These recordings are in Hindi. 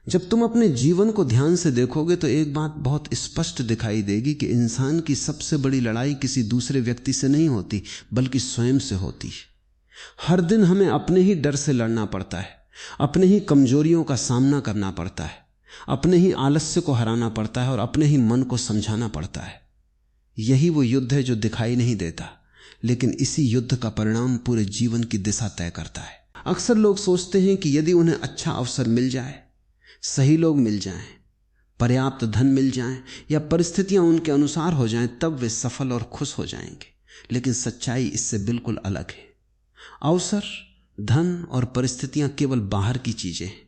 जब तुम अपने जीवन को ध्यान से देखोगे तो एक बात बहुत स्पष्ट दिखाई देगी कि इंसान की सबसे बड़ी लड़ाई किसी दूसरे व्यक्ति से नहीं होती, बल्कि स्वयं से होती है। हर दिन हमें अपने ही डर से लड़ना पड़ता है, अपने ही कमजोरियों का सामना करना पड़ता है, अपने ही आलस्य को हराना पड़ता है और अपने ही मन को समझाना पड़ता है। यही वो युद्ध है जो दिखाई नहीं देता, लेकिन इसी युद्ध का परिणाम पूरे जीवन की दिशा तय करता है। अक्सर लोग सोचते हैं कि यदि उन्हें अच्छा अवसर मिल जाए, सही लोग मिल जाएं, पर्याप्त धन मिल जाए या परिस्थितियां उनके अनुसार हो जाएं, तब वे सफल और खुश हो जाएंगे। लेकिन सच्चाई इससे बिल्कुल अलग है। अवसर, धन और परिस्थितियां केवल बाहर की चीजें हैं।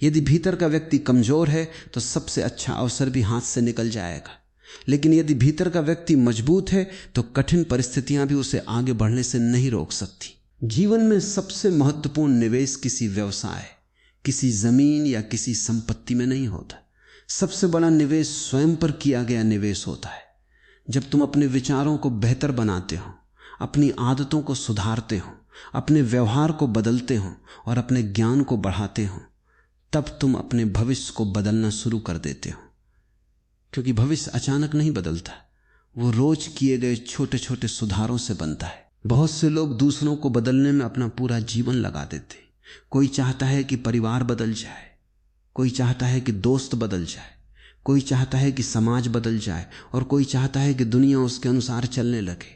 यदि भीतर का व्यक्ति कमजोर है तो सबसे अच्छा अवसर भी हाथ से निकल जाएगा, लेकिन यदि भीतर का व्यक्ति मजबूत है तो कठिन परिस्थितियां भी उसे आगे बढ़ने से नहीं रोक सकती। जीवन में सबसे महत्वपूर्ण निवेश किसी व्यवसाय, किसी जमीन या किसी संपत्ति में नहीं होता। सबसे बड़ा निवेश स्वयं पर किया गया निवेश होता है। जब तुम अपने विचारों को बेहतर बनाते हो, अपनी आदतों को सुधारते हो, अपने व्यवहार को बदलते हो और अपने ज्ञान को बढ़ाते हो, तब तुम अपने भविष्य को बदलना शुरू कर देते हो। क्योंकि भविष्य अचानक नहीं बदलता, वो रोज किए गए छोटे छोटे सुधारों से बनता है। बहुत से लोग दूसरों को बदलने में अपना पूरा जीवन लगा देते। कोई चाहता है कि परिवार बदल जाए, कोई चाहता है कि दोस्त बदल जाए, कोई चाहता है कि समाज बदल जाए और कोई चाहता है कि दुनिया उसके अनुसार चलने लगे।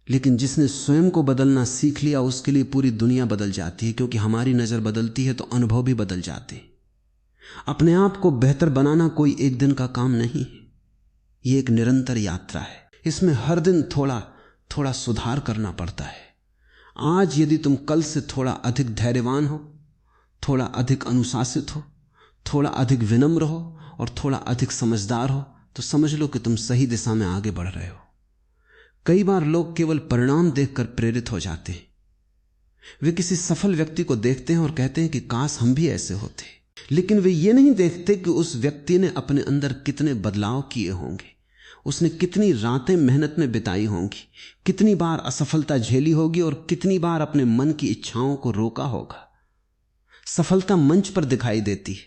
लेकिन जिसने स्वयं को बदलना सीख लिया उसके लिए पूरी दुनिया बदल जाती है, क्योंकि हमारी नजर बदलती है तो अनुभव भी बदल जाते हैं। अपने आप को बेहतर बनाना कोई एक दिन का काम नहीं है, ये एक निरंतर यात्रा है। इसमें हर दिन थोड़ा थोड़ा सुधार करना पड़ता है। आज यदि तुम कल से थोड़ा अधिक धैर्यवान हो, थोड़ा अधिक अनुशासित हो, थोड़ा अधिक विनम्र हो और थोड़ा अधिक समझदार हो, तो समझ लो कि तुम सही दिशा में आगे बढ़ रहे हो। कई बार लोग केवल परिणाम देखकर प्रेरित हो जाते हैं। वे किसी सफल व्यक्ति को देखते हैं और कहते हैं कि काश हम भी ऐसे होते, लेकिन वे ये नहीं देखते कि उस व्यक्ति ने अपने अंदर कितने बदलाव किए होंगे, उसने कितनी रातें मेहनत में बिताई होंगी, कितनी बार असफलता झेली होगी और कितनी बार अपने मन की इच्छाओं को रोका होगा। सफलता मंच पर दिखाई देती है,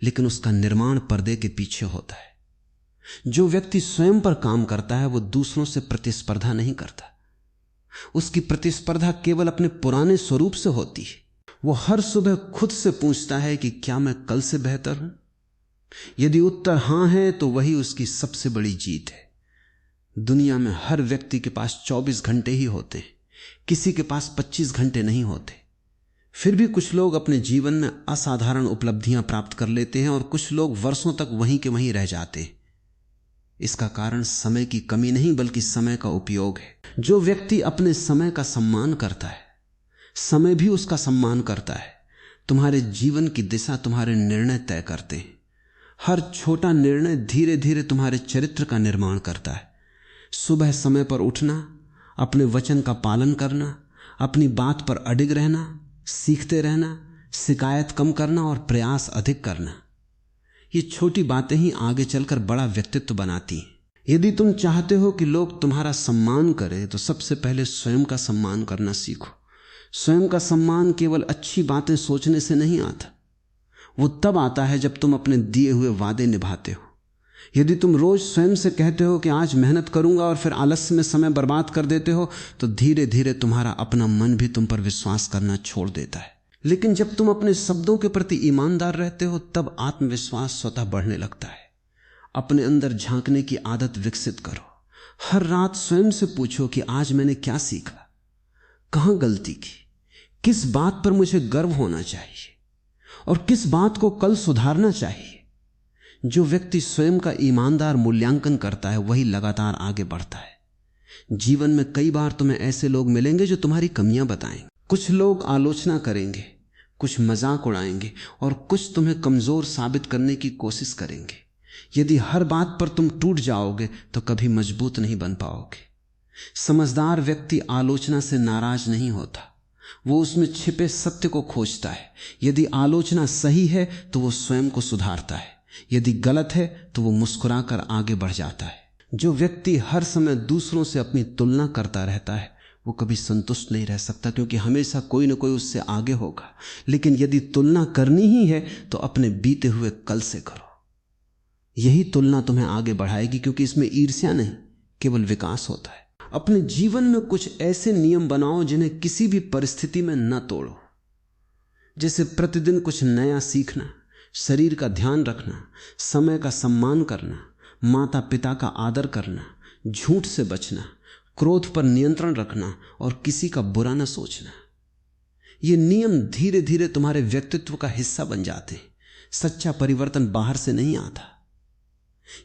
लेकिन उसका निर्माण पर्दे के पीछे होता है। जो व्यक्ति स्वयं पर काम करता है वो दूसरों से प्रतिस्पर्धा नहीं करता। उसकी प्रतिस्पर्धा केवल अपने पुराने स्वरूप से होती है। वो हर सुबह खुद से पूछता है कि क्या मैं कल से बेहतर हूं? यदि उत्तर हां है तो वही उसकी सबसे बड़ी जीत है। दुनिया में हर व्यक्ति के पास 24 घंटे ही होते हैं, किसी के पास 25 घंटे नहीं होते। फिर भी कुछ लोग अपने जीवन में असाधारण उपलब्धियां प्राप्त कर लेते हैं और कुछ लोग वर्षों तक वहीं के वहीं रह जाते हैं। इसका कारण समय की कमी नहीं बल्कि समय का उपयोग है। जो व्यक्ति अपने समय का सम्मान करता है, समय भी उसका सम्मान करता है। तुम्हारे जीवन की दिशा तुम्हारे निर्णय तय करते हैं। हर छोटा निर्णय धीरे धीरे तुम्हारे चरित्र का निर्माण करता है। सुबह समय पर उठना, अपने वचन का पालन करना, अपनी बात पर अडिग रहना, सीखते रहना, शिकायत कम करना और प्रयास अधिक करना, ये छोटी बातें ही आगे चलकर बड़ा व्यक्तित्व बनाती हैं। यदि तुम चाहते हो कि लोग तुम्हारा सम्मान करें तो सबसे पहले स्वयं का सम्मान करना सीखो। स्वयं का सम्मान केवल अच्छी बातें सोचने से नहीं आता, वो तब आता है जब तुम अपने दिए हुए वादे निभाते हो। यदि तुम रोज स्वयं से कहते हो कि आज मेहनत करूंगा और फिर आलस्य में समय बर्बाद कर देते हो, तो धीरे धीरे तुम्हारा अपना मन भी तुम पर विश्वास करना छोड़ देता है। लेकिन जब तुम अपने शब्दों के प्रति ईमानदार रहते हो तब आत्मविश्वास स्वतः बढ़ने लगता है। अपने अंदर झांकने की आदत विकसित करो। हर रात स्वयं से पूछो कि आज मैंने क्या सीखा, कहां गलती की, किस बात पर मुझे गर्व होना चाहिए और किस बात को कल सुधारना चाहिए। जो व्यक्ति स्वयं का ईमानदार मूल्यांकन करता है वही लगातार आगे बढ़ता है। जीवन में कई बार तुम्हें ऐसे लोग मिलेंगे जो तुम्हारी कमियां बताएंगे। कुछ लोग आलोचना करेंगे, कुछ मजाक उड़ाएंगे और कुछ तुम्हें कमजोर साबित करने की कोशिश करेंगे। यदि हर बात पर तुम टूट जाओगे तो कभी मजबूत नहीं बन पाओगे। समझदार व्यक्ति आलोचना से नाराज नहीं होता, वो उसमें छिपे सत्य को खोजता है। यदि आलोचना सही है तो वो स्वयं को सुधारता है, यदि गलत है तो वो मुस्कुराकर आगे बढ़ जाता है। जो व्यक्ति हर समय दूसरों से अपनी तुलना करता रहता है वो कभी संतुष्ट नहीं रह सकता, क्योंकि हमेशा कोई ना कोई उससे आगे होगा। लेकिन यदि तुलना करनी ही है तो अपने बीते हुए कल से करो। यही तुलना तुम्हें आगे बढ़ाएगी, क्योंकि इसमें ईर्ष्या नहीं, केवल विकास होता है। अपने जीवन में कुछ ऐसे नियम बनाओ जिन्हें किसी भी परिस्थिति में न तोड़ो। जैसे प्रतिदिन कुछ नया सीखना, शरीर का ध्यान रखना, समय का सम्मान करना, माता पिता का आदर करना, झूठ से बचना, क्रोध पर नियंत्रण रखना और किसी का बुरा न सोचना। ये नियम धीरे धीरे तुम्हारे व्यक्तित्व का हिस्सा बन जाते हैं। सच्चा परिवर्तन बाहर से नहीं आता।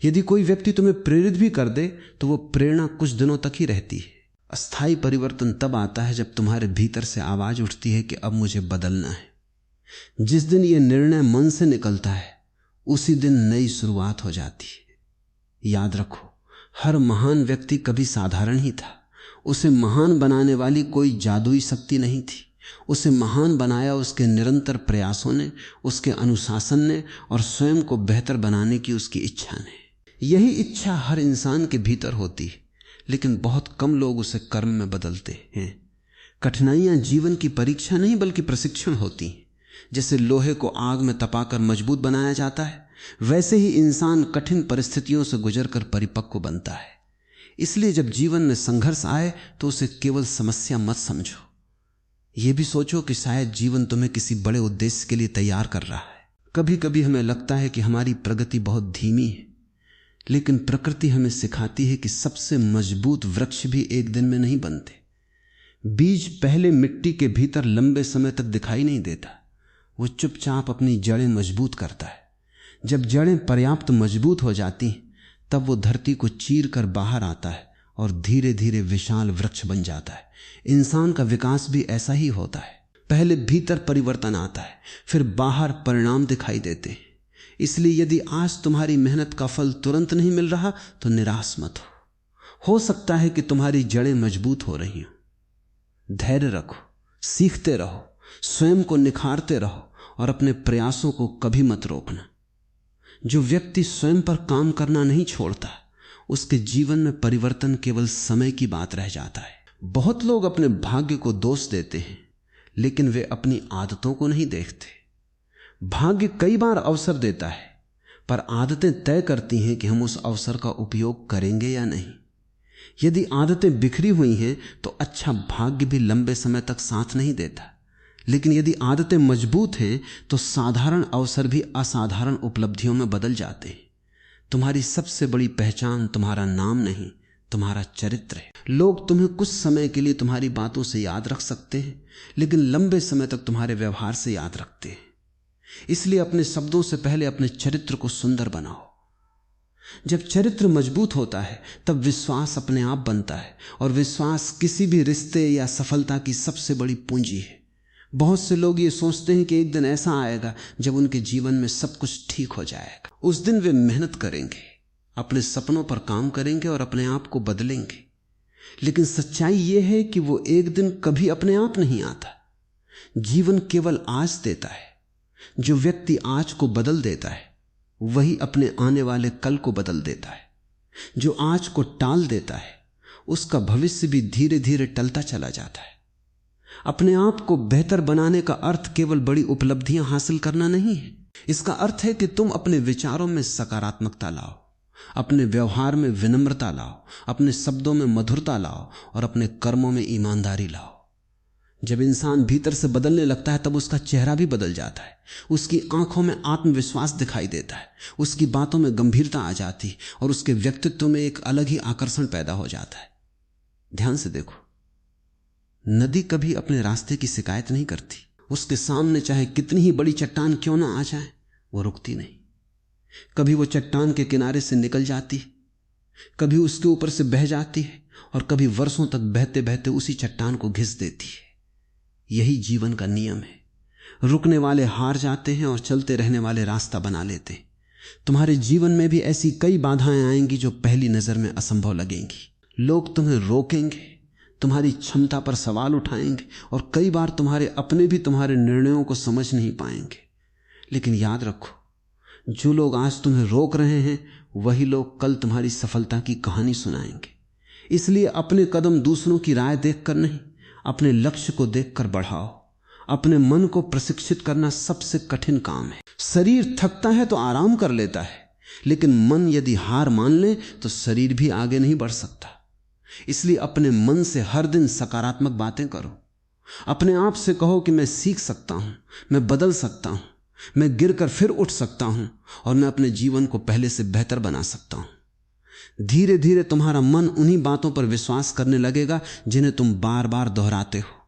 यदि कोई व्यक्ति तुम्हें प्रेरित भी कर दे तो वो प्रेरणा कुछ दिनों तक ही रहती है। अस्थायी परिवर्तन तब आता है जब तुम्हारे भीतर से आवाज उठती है कि अब मुझे बदलना है। जिस दिन ये निर्णय मन से निकलता है उसी दिन नई शुरुआत हो जाती है। याद रखो, हर महान व्यक्ति कभी साधारण ही था। उसे महान बनाने वाली कोई जादुई शक्ति नहीं थी। उसे महान बनाया उसके निरंतर प्रयासों ने, उसके अनुशासन ने और स्वयं को बेहतर बनाने की उसकी इच्छा ने। यही इच्छा हर इंसान के भीतर होती है, लेकिन बहुत कम लोग उसे कर्म में बदलते हैं। कठिनाइयां जीवन की परीक्षा नहीं बल्कि प्रशिक्षण होती हैं। जैसे लोहे को आग में तपाकर मजबूत बनाया जाता है, वैसे ही इंसान कठिन परिस्थितियों से गुजरकर परिपक्व बनता है। इसलिए जब जीवन में संघर्ष आए तो उसे केवल समस्या मत समझो। यह भी सोचो कि शायद जीवन तुम्हें किसी बड़े उद्देश्य के लिए तैयार कर रहा है। कभी कभी हमें लगता है कि हमारी प्रगति बहुत धीमी है, लेकिन प्रकृति हमें सिखाती है कि सबसे मजबूत वृक्ष भी एक दिन में नहीं बनते। बीज पहले मिट्टी के भीतर लंबे समय तक दिखाई नहीं देता, वो चुपचाप अपनी जड़ें मजबूत करता है। जब जड़ें पर्याप्त मजबूत हो जाती हैं तब वो धरती को चीर कर बाहर आता है और धीरे धीरे विशाल वृक्ष बन जाता है। इंसान का विकास भी ऐसा ही होता है। पहले भीतर परिवर्तन आता है, फिर बाहर परिणाम दिखाई देते हैं। इसलिए यदि आज तुम्हारी मेहनत का फल तुरंत नहीं मिल रहा तो निराश मत हो सकता है कि तुम्हारी जड़ें मजबूत हो रही हो। धैर्य रखो, सीखते रहो, स्वयं को निखारते रहो और अपने प्रयासों को कभी मत रोकना। जो व्यक्ति स्वयं पर काम करना नहीं छोड़ता, उसके जीवन में परिवर्तन केवल समय की बात रह जाता है। बहुत लोग अपने भाग्य को दोष देते हैं, लेकिन वे अपनी आदतों को नहीं देखते। भाग्य कई बार अवसर देता है, पर आदतें तय करती हैं कि हम उस अवसर का उपयोग करेंगे या नहीं। यदि आदतें बिखरी हुई हैं तो अच्छा भाग्य भी लंबे समय तक साथ नहीं देता, लेकिन यदि आदतें मजबूत हैं तो साधारण अवसर भी असाधारण उपलब्धियों में बदल जाते हैं। तुम्हारी सबसे बड़ी पहचान तुम्हारा नाम नहीं, तुम्हारा चरित्र है। लोग तुम्हें कुछ समय के लिए तुम्हारी बातों से याद रख सकते हैं, लेकिन लंबे समय तक तुम्हारे व्यवहार से याद रखते हैं। इसलिए अपने शब्दों से पहले अपने चरित्र को सुंदर बनाओ। जब चरित्र मजबूत होता है तब विश्वास अपने आप बनता है, और विश्वास किसी भी रिश्ते या सफलता की सबसे बड़ी पूंजी है। बहुत से लोग ये सोचते हैं कि एक दिन ऐसा आएगा जब उनके जीवन में सब कुछ ठीक हो जाएगा। उस दिन वे मेहनत करेंगे, अपने सपनों पर काम करेंगे और अपने आप को बदलेंगे। लेकिन सच्चाई यह है कि वो एक दिन कभी अपने आप नहीं आता। जीवन केवल आज देता है। जो व्यक्ति आज को बदल देता है वही अपने आने वाले कल को बदल देता है। जो आज को टाल देता है उसका भविष्य भी धीरे धीरे टलता चला जाता है। अपने आप को बेहतर बनाने का अर्थ केवल बड़ी उपलब्धियां हासिल करना नहीं है। इसका अर्थ है कि तुम अपने विचारों में सकारात्मकता लाओ, अपने व्यवहार में विनम्रता लाओ, अपने शब्दों में मधुरता लाओ और अपने कर्मों में ईमानदारी लाओ। जब इंसान भीतर से बदलने लगता है तब उसका चेहरा भी बदल जाता है। उसकी आंखों में आत्मविश्वास दिखाई देता है, उसकी बातों में गंभीरता आ जाती है और उसके व्यक्तित्व में एक अलग ही आकर्षण पैदा हो जाता है। ध्यान से देखो, नदी कभी अपने रास्ते की शिकायत नहीं करती। उसके सामने चाहे कितनी ही बड़ी चट्टान क्यों ना आ जाए, वो रुकती नहीं। कभी वो चट्टान के किनारे से निकल जाती है, कभी उसके ऊपर से बह जाती है और कभी वर्षों तक बहते बहते उसी चट्टान को घिस देती है। यही जीवन का नियम है। रुकने वाले हार जाते हैं और चलते रहने वाले रास्ता बना लेते हैं। तुम्हारे जीवन में भी ऐसी कई बाधाएं आएंगी जो पहली नजर में असंभव लगेंगी। लोग तुम्हें रोकेंगे, तुम्हारी क्षमता पर सवाल उठाएंगे और कई बार तुम्हारे अपने भी तुम्हारे निर्णयों को समझ नहीं पाएंगे। लेकिन याद रखो, जो लोग आज तुम्हें रोक रहे हैं वही लोग कल तुम्हारी सफलता की कहानी सुनाएंगे। इसलिए अपने कदम दूसरों की राय देखकर नहीं, अपने लक्ष्य को देखकर बढ़ाओ। अपने मन को प्रशिक्षित करना सबसे कठिन काम है। शरीर थकता है तो आराम कर लेता है, लेकिन मन यदि हार मान ले तो शरीर भी आगे नहीं बढ़ सकता। इसलिए अपने मन से हर दिन सकारात्मक बातें करो। अपने आप से कहो कि मैं सीख सकता हूं, मैं बदल सकता हूं, मैं गिरकर फिर उठ सकता हूं और मैं अपने जीवन को पहले से बेहतर बना सकता हूं। धीरे धीरे तुम्हारा मन उन्हीं बातों पर विश्वास करने लगेगा जिन्हें तुम बार बार दोहराते हो।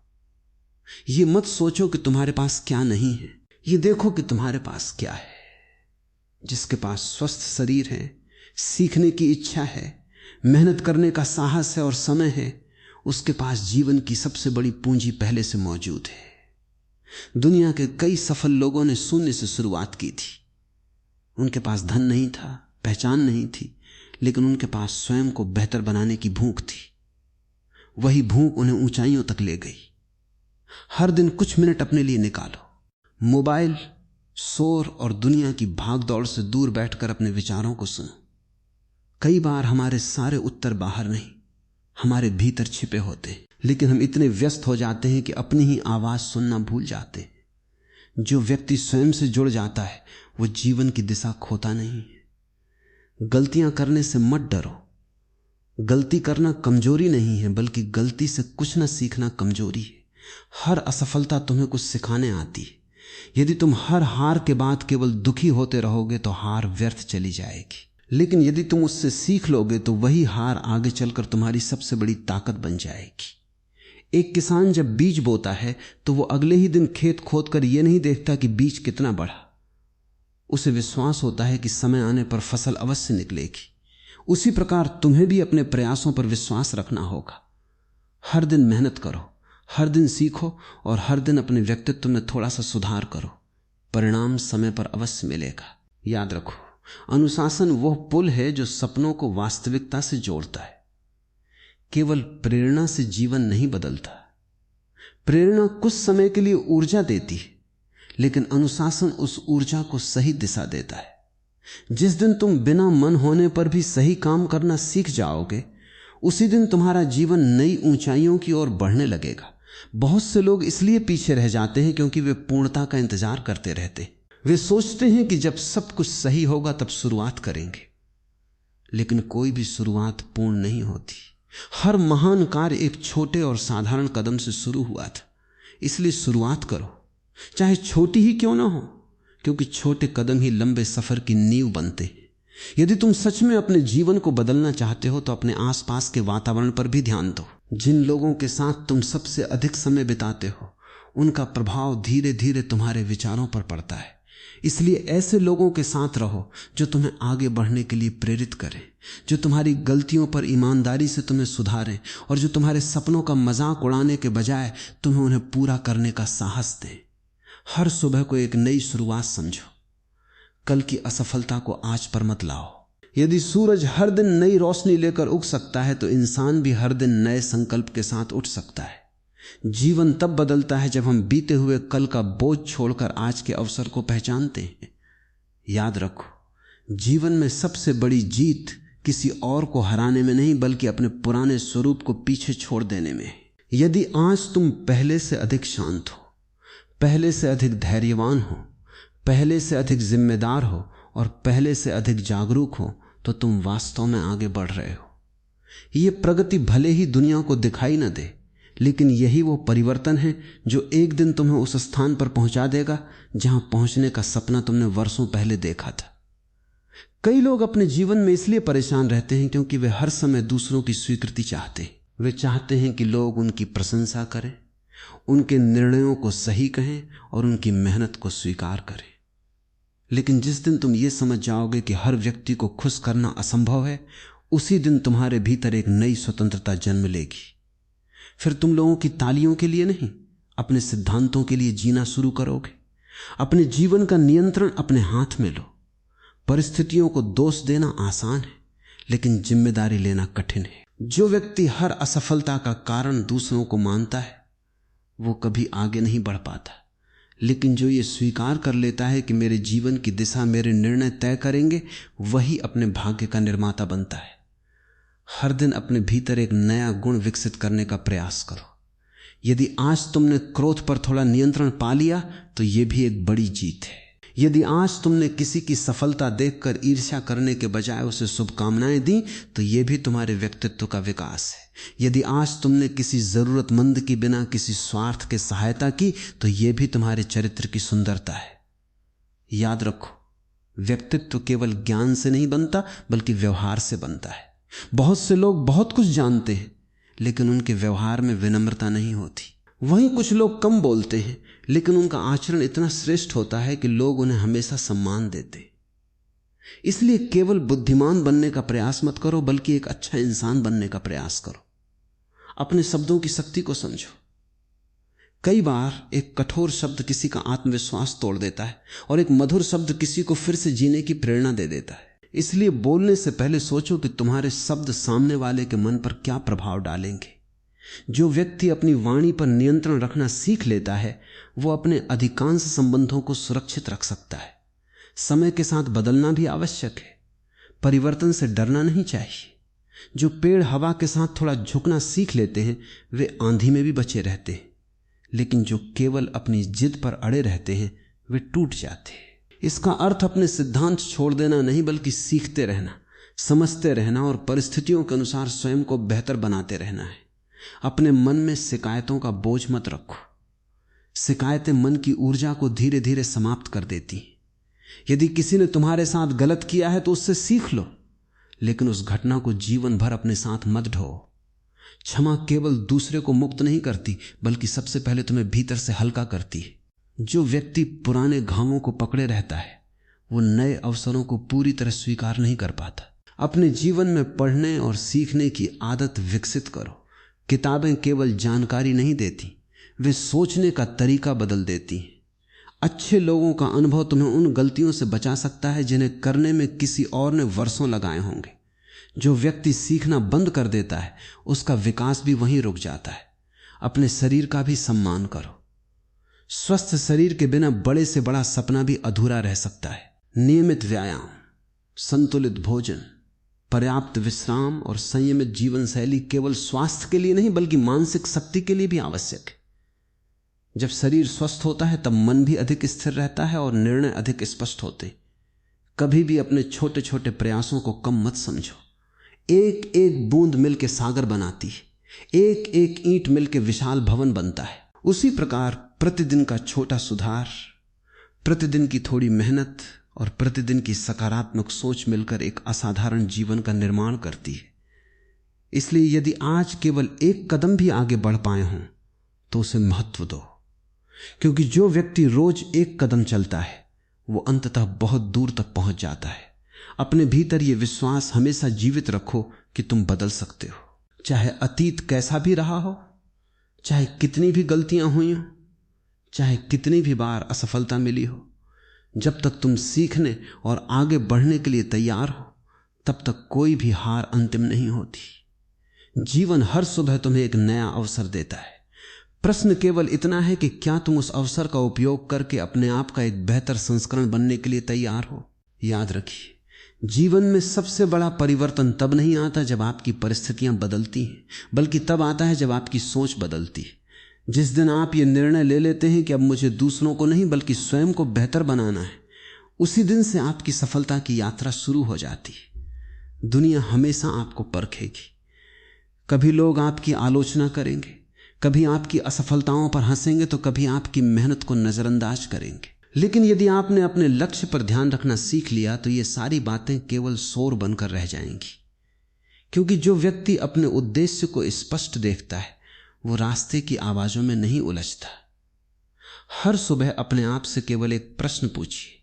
ये मत सोचो कि तुम्हारे पास क्या नहीं है, ये देखो कि तुम्हारे पास क्या है। जिसके पास स्वस्थ शरीर है, सीखने की इच्छा है, मेहनत करने का साहस है और समय है, उसके पास जीवन की सबसे बड़ी पूंजी पहले से मौजूद है। दुनिया के कई सफल लोगों ने शून्य से शुरुआत की थी। उनके पास धन नहीं था, पहचान नहीं थी, लेकिन उनके पास स्वयं को बेहतर बनाने की भूख थी। वही भूख उन्हें ऊंचाइयों तक ले गई। हर दिन कुछ मिनट अपने लिए निकालो। मोबाइल, शोर और दुनिया की भागदौड़ से दूर बैठकर अपने विचारों को सुनो। कई बार हमारे सारे उत्तर बाहर नहीं, हमारे भीतर छिपे होते हैं, लेकिन हम इतने व्यस्त हो जाते हैं कि अपनी ही आवाज सुनना भूल जाते हैं। जो व्यक्ति स्वयं से जुड़ जाता है वो जीवन की दिशा खोता नहीं है। गलतियां करने से मत डरो। गलती करना कमजोरी नहीं है, बल्कि गलती से कुछ न सीखना कमजोरी है। हर असफलता तुम्हें कुछ सिखाने आती है। यदि तुम हर हार के बाद केवल दुखी होते रहोगे तो हार व्यर्थ चली जाएगी, लेकिन यदि तुम उससे सीख लोगे तो वही हार आगे चलकर तुम्हारी सबसे बड़ी ताकत बन जाएगी। एक किसान जब बीज बोता है तो वो अगले ही दिन खेत खोदकर यह नहीं देखता कि बीज कितना बढ़ा। उसे विश्वास होता है कि समय आने पर फसल अवश्य निकलेगी। उसी प्रकार तुम्हें भी अपने प्रयासों पर विश्वास रखना होगा। हर दिन मेहनत करो, हर दिन सीखो और हर दिन अपने व्यक्तित्व में थोड़ा सा सुधार करो। परिणाम समय पर अवश्य मिलेगा। याद रखो, अनुशासन वह पुल है जो सपनों को वास्तविकता से जोड़ता है। केवल प्रेरणा से जीवन नहीं बदलता। प्रेरणा कुछ समय के लिए ऊर्जा देती है, लेकिन अनुशासन उस ऊर्जा को सही दिशा देता है। जिस दिन तुम बिना मन होने पर भी सही काम करना सीख जाओगे, उसी दिन तुम्हारा जीवन नई ऊंचाइयों की ओर बढ़ने लगेगा। बहुत से लोग इसलिए पीछे रह जाते हैं क्योंकि वे पूर्णता का इंतजार करते रहते। वे सोचते हैं कि जब सब कुछ सही होगा तब शुरुआत करेंगे, लेकिन कोई भी शुरुआत पूर्ण नहीं होती। हर महान कार्य एक छोटे और साधारण कदम से शुरू हुआ था। इसलिए शुरुआत करो, चाहे छोटी ही क्यों ना हो, क्योंकि छोटे कदम ही लंबे सफर की नींव बनते हैं। यदि तुम सच में अपने जीवन को बदलना चाहते हो तो अपने आसपास के वातावरण पर भी ध्यान दो। जिन लोगों के साथ तुम सबसे अधिक समय बिताते हो, उनका प्रभाव धीरे धीरे तुम्हारे विचारों पर पड़ता है। इसलिए ऐसे लोगों के साथ रहो जो तुम्हें आगे बढ़ने के लिए प्रेरित करें, जो तुम्हारी गलतियों पर ईमानदारी से तुम्हें सुधारें और जो तुम्हारे सपनों का मजाक उड़ाने के बजाय तुम्हें उन्हें पूरा करने का साहस दें। हर सुबह को एक नई शुरुआत समझो। कल की असफलता को आज पर मत लाओ। यदि सूरज हर दिन नई रोशनी लेकर उग सकता है तो इंसान भी हर दिन नए संकल्प के साथ उठ सकता है। जीवन तब बदलता है जब हम बीते हुए कल का बोझ छोड़कर आज के अवसर को पहचानते हैं। याद रखो, जीवन में सबसे बड़ी जीत किसी और को हराने में नहीं, बल्कि अपने पुराने स्वरूप को पीछे छोड़ देने में। यदि आज तुम पहले से अधिक शांत हो, पहले से अधिक धैर्यवान हो, पहले से अधिक जिम्मेदार हो और पहले से अधिक जागरूक हो, तो तुम वास्तव में आगे बढ़ रहे हो। यह प्रगति भले ही दुनिया को दिखाई न दे, लेकिन यही वो परिवर्तन है जो एक दिन तुम्हें उस स्थान पर पहुंचा देगा जहां पहुंचने का सपना तुमने वर्षों पहले देखा था। कई लोग अपने जीवन में इसलिए परेशान रहते हैं क्योंकि वे हर समय दूसरों की स्वीकृति चाहते हैं। वे चाहते हैं कि लोग उनकी प्रशंसा करें, उनके निर्णयों को सही कहें और उनकी मेहनत को स्वीकार करें। लेकिन जिस दिन तुम ये समझ जाओगे कि हर व्यक्ति को खुश करना असंभव है, उसी दिन तुम्हारे भीतर एक नई स्वतंत्रता जन्म लेगी। फिर तुम लोगों की तालियों के लिए नहीं, अपने सिद्धांतों के लिए जीना शुरू करोगे। अपने जीवन का नियंत्रण अपने हाथ में लो। परिस्थितियों को दोष देना आसान है, लेकिन जिम्मेदारी लेना कठिन है। जो व्यक्ति हर असफलता का कारण दूसरों को मानता है वो कभी आगे नहीं बढ़ पाता, लेकिन जो ये स्वीकार कर लेता है कि मेरे जीवन की दिशा मेरे निर्णय तय करेंगे, वही अपने भाग्य का निर्माता बनता है। हर दिन अपने भीतर एक नया गुण विकसित करने का प्रयास करो। यदि आज तुमने क्रोध पर थोड़ा नियंत्रण पा लिया तो यह भी एक बड़ी जीत है। यदि आज तुमने किसी की सफलता देखकर ईर्ष्या करने के बजाय उसे शुभकामनाएं दी तो यह भी तुम्हारे व्यक्तित्व का विकास है। यदि आज तुमने किसी जरूरतमंद की बिना किसी स्वार्थ के सहायता की तो यह भी तुम्हारे चरित्र की सुंदरता है। याद रखो, व्यक्तित्व केवल ज्ञान से नहीं बनता बल्कि व्यवहार से बनता है। बहुत से लोग बहुत कुछ जानते हैं लेकिन उनके व्यवहार में विनम्रता नहीं होती। वहीं कुछ लोग कम बोलते हैं लेकिन उनका आचरण इतना श्रेष्ठ होता है कि लोग उन्हें हमेशा सम्मान देते। इसलिए केवल बुद्धिमान बनने का प्रयास मत करो बल्कि एक अच्छा इंसान बनने का प्रयास करो। अपने शब्दों की शक्ति को समझो। कई बार एक कठोर शब्द किसी का आत्मविश्वास तोड़ देता है और एक मधुर शब्द किसी को फिर से जीने की प्रेरणा दे देता है। इसलिए बोलने से पहले सोचो कि तुम्हारे शब्द सामने वाले के मन पर क्या प्रभाव डालेंगे। जो व्यक्ति अपनी वाणी पर नियंत्रण रखना सीख लेता है वो अपने अधिकांश संबंधों को सुरक्षित रख सकता है। समय के साथ बदलना भी आवश्यक है, परिवर्तन से डरना नहीं चाहिए। जो पेड़ हवा के साथ थोड़ा झुकना सीख लेते हैं वे आंधी में भी बचे रहते हैं, लेकिन जो केवल अपनी जिद पर अड़े रहते हैं वे टूट जाते हैं। इसका अर्थ अपने सिद्धांत छोड़ देना नहीं बल्कि सीखते रहना, समझते रहना और परिस्थितियों के अनुसार स्वयं को बेहतर बनाते रहना है। अपने मन में शिकायतों का बोझ मत रखो। शिकायतें मन की ऊर्जा को धीरे धीरे समाप्त कर देती हैं। यदि किसी ने तुम्हारे साथ गलत किया है तो उससे सीख लो, लेकिन उस घटना को जीवन भर अपने साथ मत ढो। क्षमा केवल दूसरे को मुक्त नहीं करती बल्कि सबसे पहले तुम्हें भीतर से हल्का करती है। जो व्यक्ति पुराने घावों को पकड़े रहता है वो नए अवसरों को पूरी तरह स्वीकार नहीं कर पाता। अपने जीवन में पढ़ने और सीखने की आदत विकसित करो। किताबें केवल जानकारी नहीं देती, वे सोचने का तरीका बदल देती हैं। अच्छे लोगों का अनुभव तुम्हें उन गलतियों से बचा सकता है जिन्हें करने में किसी और ने वर्षों लगाए होंगे। जो व्यक्ति सीखना बंद कर देता है उसका विकास भी वहीं रुक जाता है। अपने शरीर का भी सम्मान करो। स्वस्थ शरीर के बिना बड़े से बड़ा सपना भी अधूरा रह सकता है। नियमित व्यायाम, संतुलित भोजन, पर्याप्त विश्राम और संयमित जीवन शैली केवल स्वास्थ्य के लिए नहीं बल्कि मानसिक शक्ति के लिए भी आवश्यक है। जब शरीर स्वस्थ होता है तब मन भी अधिक स्थिर रहता है और निर्णय अधिक स्पष्ट होते। कभी भी अपने छोटे छोटे प्रयासों को कम मत समझो। एक एक बूंद मिलकर सागर बनाती है, एक एक ईंट मिलकर विशाल भवन बनता है। उसी प्रकार प्रतिदिन का छोटा सुधार, प्रतिदिन की थोड़ी मेहनत और प्रतिदिन की सकारात्मक सोच मिलकर एक असाधारण जीवन का निर्माण करती है। इसलिए यदि आज केवल एक कदम भी आगे बढ़ पाए हों तो उसे महत्व दो, क्योंकि जो व्यक्ति रोज एक कदम चलता है वो अंततः बहुत दूर तक पहुंच जाता है। अपने भीतर ये विश्वास हमेशा जीवित रखो कि तुम बदल सकते हो। चाहे अतीत कैसा भी रहा हो, चाहे कितनी भी गलतियां हुई हो, चाहे कितनी भी बार असफलता मिली हो, जब तक तुम सीखने और आगे बढ़ने के लिए तैयार हो तब तक कोई भी हार अंतिम नहीं होती। जीवन हर सुबह तुम्हें एक नया अवसर देता है। प्रश्न केवल इतना है कि क्या तुम उस अवसर का उपयोग करके अपने आप का एक बेहतर संस्करण बनने के लिए तैयार हो। याद रखिए, जीवन में सबसे बड़ा परिवर्तन तब नहीं आता जब आपकी परिस्थितियां बदलती हैं, बल्कि तब आता है जब आपकी सोच बदलती है। जिस दिन आप ये निर्णय ले लेते हैं कि अब मुझे दूसरों को नहीं बल्कि स्वयं को बेहतर बनाना है, उसी दिन से आपकी सफलता की यात्रा शुरू हो जाती है। दुनिया हमेशा आपको परखेगी। कभी लोग आपकी आलोचना करेंगे, कभी आपकी असफलताओं पर हंसेंगे तो कभी आपकी मेहनत को नजरअंदाज करेंगे। लेकिन यदि आपने अपने लक्ष्य पर ध्यान रखना सीख लिया तो ये सारी बातें केवल शोर बनकर रह जाएंगी। क्योंकि जो व्यक्ति अपने उद्देश्य को स्पष्ट देखता है वो रास्ते की आवाजों में नहीं उलझता। हर सुबह अपने आप से केवल एक प्रश्न पूछिए,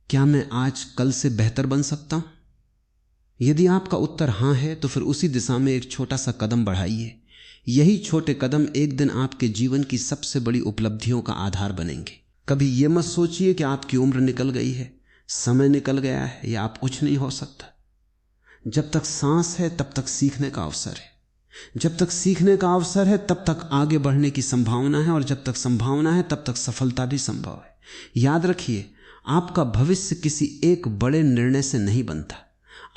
क्या मैं आज कल से बेहतर बन सकता हूं? यदि आपका उत्तर हां है तो फिर उसी दिशा में एक छोटा सा कदम बढ़ाइए। यही छोटे कदम एक दिन आपके जीवन की सबसे बड़ी उपलब्धियों का आधार बनेंगे। कभी यह मत सोचिए कि आपकी उम्र निकल गई है, समय निकल गया है या आप कुछ नहीं हो सकता। जब तक सांस है तब तक सीखने का अवसर है, जब तक सीखने का अवसर है तब तक आगे बढ़ने की संभावना है, और जब तक संभावना है तब तक सफलता भी संभव है। याद रखिए, आपका भविष्य किसी एक बड़े निर्णय से नहीं बनता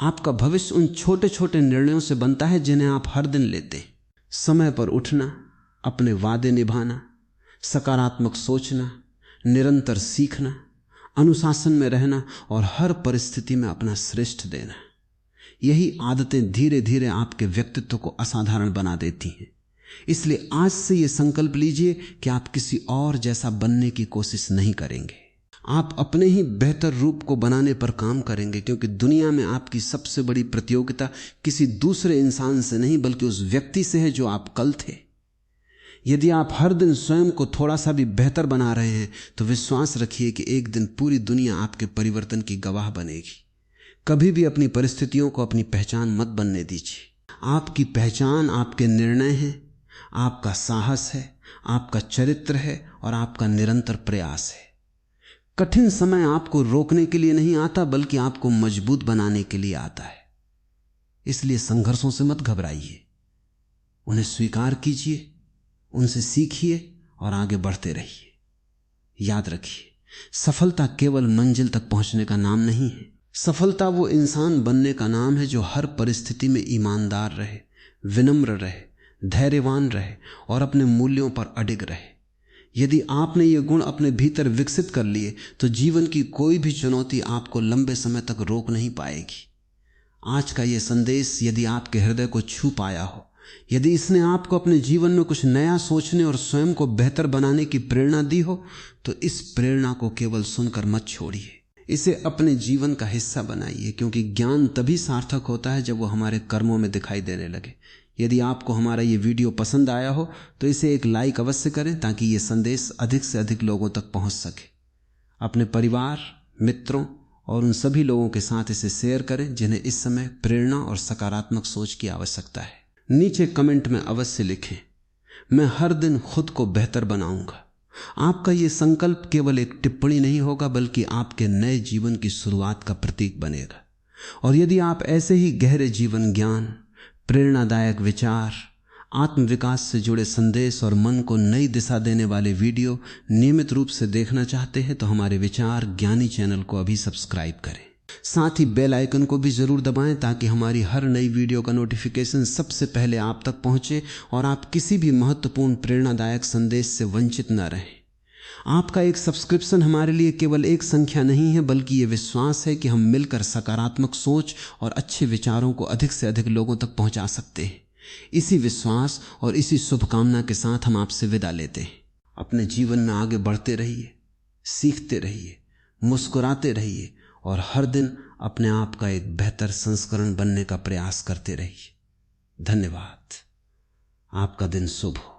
आपका भविष्य उन छोटे छोटे निर्णयों से बनता है जिन्हें आप हर दिन लेते हैं। समय पर उठना, अपने वादे निभाना, सकारात्मक सोचना, निरंतर सीखना, अनुशासन में रहना और हर परिस्थिति में अपना श्रेष्ठ देना। यही आदतें धीरे धीरे आपके व्यक्तित्व को असाधारण बना देती हैं। इसलिए आज से यह संकल्प लीजिए कि आप किसी और जैसा बनने की कोशिश नहीं करेंगे। आप अपने ही बेहतर रूप को बनाने पर काम करेंगे, क्योंकि दुनिया में आपकी सबसे बड़ी प्रतियोगिता किसी दूसरे इंसान से नहीं बल्कि उस व्यक्ति से है जो आप कल थे। यदि आप हर दिन स्वयं को थोड़ा सा भी बेहतर बना रहे हैं तो विश्वास रखिए कि एक दिन पूरी दुनिया आपके परिवर्तन की गवाह बनेगी। कभी भी अपनी परिस्थितियों को अपनी पहचान मत बनने दीजिए। आपकी पहचान आपके निर्णय हैं, आपका साहस है, आपका चरित्र है और आपका निरंतर प्रयास है। कठिन समय आपको रोकने के लिए नहीं आता बल्कि आपको मजबूत बनाने के लिए आता है। इसलिए संघर्षों से मत घबराइए, उन्हें स्वीकार कीजिए, उनसे सीखिए और आगे बढ़ते रहिए। याद रखिए, सफलता केवल मंजिल तक पहुंचने का नाम नहीं है। सफलता वो इंसान बनने का नाम है जो हर परिस्थिति में ईमानदार रहे, विनम्र रहे, धैर्यवान रहे और अपने मूल्यों पर अडिग रहे। यदि आपने ये गुण अपने भीतर विकसित कर लिए तो जीवन की कोई भी चुनौती आपको लंबे समय तक रोक नहीं पाएगी। आज का ये संदेश यदि आपके हृदय को छू पाया हो, यदि इसने आपको अपने जीवन में कुछ नया सोचने और स्वयं को बेहतर बनाने की प्रेरणा दी हो, तो इस प्रेरणा को केवल सुनकर मत छोड़िए, इसे अपने जीवन का हिस्सा बनाइए। क्योंकि ज्ञान तभी सार्थक होता है जब वो हमारे कर्मों में दिखाई देने लगे। यदि आपको हमारा ये वीडियो पसंद आया हो तो इसे एक लाइक अवश्य करें ताकि ये संदेश अधिक से अधिक लोगों तक पहुंच सके। अपने परिवार, मित्रों और उन सभी लोगों के साथ इसे शेयर करें जिन्हें इस समय प्रेरणा और सकारात्मक सोच की आवश्यकता है। नीचे कमेंट में अवश्य लिखें, मैं हर दिन खुद को बेहतर बनाऊंगा। आपका ये संकल्प केवल एक टिप्पणी नहीं होगा बल्कि आपके नए जीवन की शुरुआत का प्रतीक बनेगा। और यदि आप ऐसे ही गहरे जीवन ज्ञान, प्रेरणादायक विचार, आत्मविकास से जुड़े संदेश और मन को नई दिशा देने वाले वीडियो नियमित रूप से देखना चाहते हैं तो हमारे विचार ज्ञानी चैनल को अभी सब्सक्राइब करें। साथ ही बेल आइकन को भी जरूर दबाएं ताकि हमारी हर नई वीडियो का नोटिफिकेशन सबसे पहले आप तक पहुंचे और आप किसी भी महत्वपूर्ण प्रेरणादायक संदेश से वंचित न रहें। आपका एक सब्सक्रिप्शन हमारे लिए केवल एक संख्या नहीं है बल्कि ये विश्वास है कि हम मिलकर सकारात्मक सोच और अच्छे विचारों को अधिक से अधिक लोगों तक पहुंचा सकते हैं। इसी विश्वास और इसी शुभकामना के साथ हम आपसे विदा लेते हैं। अपने जीवन में आगे बढ़ते रहिए, सीखते रहिए, मुस्कुराते रहिए और हर दिन अपने आप का एक बेहतर संस्करण बनने का प्रयास करते रहिए। धन्यवाद। आपका दिन शुभ हो।